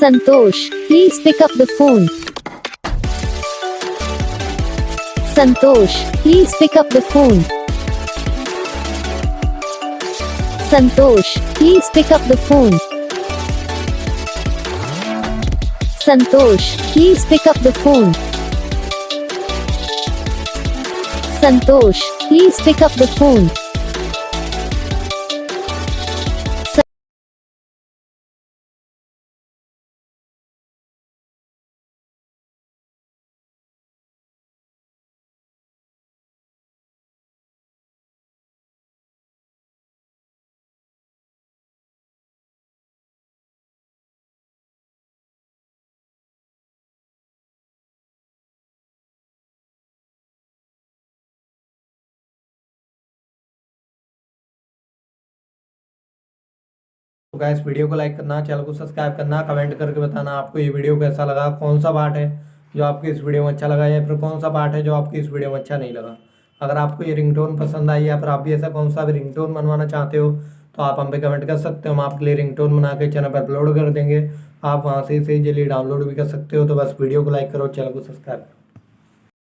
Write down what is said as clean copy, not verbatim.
Santosh, please pick up the phone. Santosh, please pick up the phone. Santosh, please pick up the phone. Santosh, please pick up the phone. Santosh, please pick up the phone. तो guys video को like करना, channel को subscribe करना, comment करके बताना आपको ये video कैसा लगा, कौन सा पार्ट है जो आपको इस वीडियो में अच्छा लगा या फिर कौन सा पार्ट है जो आपको इस वीडियो में अच्छा नहीं लगा। अगर आपको ये रिंगटोन पसंद आई या फिर आप भी ऐसा कौन सा भी रिंगटोन बनवाना चाहते हो तो आप हम पे कमेंट कर सकते हो। हम आपके लिए रिंगटोन बना के चैनल पर अपलोड कर देंगे। आप वहाँ से इसे इजीली डाउनलोड भी कर सकते हो। तो बस वीडियो को लाइक करो, चैनल को सब्सक्राइब करो।